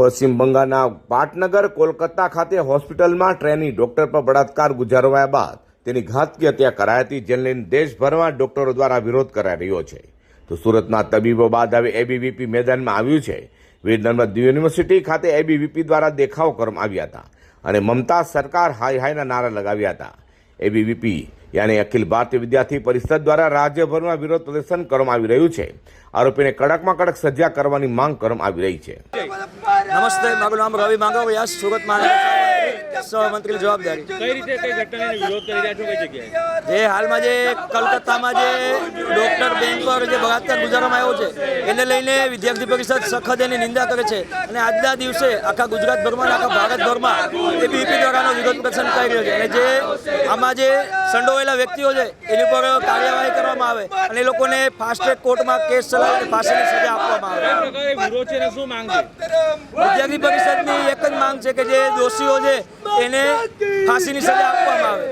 પશ્ચિમ બંગાળના પાટનગર કોલકાતા ખાતે હોસ્પિટલમાં ટ્રેની ડોક્ટર પર બળાત્કાર ગુજારવાયા બાદ તેની ઘાતકી હત્યા કરાઈ હતી, જેને લઈને દેશભરમાં ડોક્ટરો દ્વારા વિરોધ કરાઈ રહ્યો છે. તો સુરતના તબીબો બાદ હવે એબીવીપી મેદાનમાં આવ્યું છે. વીર નર્મદ યુનિવર્સિટી ખાતે એબીવીપી દ્વારા દેખાવ કરવામાં આવ્યા હતા અને મમતા સરકાર હાય હાયના નારા લગાવ્યા હતા. એબીવીપી યાની અખિલ ભારતીય વિદ્યાર્થી પરિષદ દ્વારા રાજ્યભરમાં વિરોધ પ્રદર્શન કરવામાં આવી રહ્યું છે. આરોપીને કડકમાં કડક સજા કરવાની માંગ કરવામાં આવી રહી છે. નમસ્તે, મારું નામ રવિ માંગોવિયા, સુરત સહમંત્રી જવાબદારી. કઈ રીતે કઈ ઘટનાને વિરોધ કરી રહ્યા છો, કઈ જગ્યાએ? જે હાલમાં જે કલકત્તામાં જે ડોક્ટર બેન પર જે બળાત્કાર ગુજારવામાં આવ્યો છે એને લઈને વિદ્યાર્થી પરિષદ સખત એની નિંદા કરે છે અને આજના દિવસે આખા ગુજરાતભરમાં આખા ભારતભરમાં એબીવીપી દ્વારાનો વિરોધ પ્રદર્શન કરી રહ્યો છે. અને જે આમાં જે સંડોવાયેલા વ્યક્તિઓ છે એની પર કાર્યવાહી કરવામાં આવે અને એ લોકોને ફાસ્ટ ટ્રેક કોર્ટમાં કેસ ચલાવીને ફાંસીની સજા આપવામાં આવે. વિરોધ છે ને શું માંગ છે? વિદ્યાર્થી પરિષદની એક જ માંગ છે કે જે દોષીઓ છે એને ફાંસીની સજા આપવામાં આવે.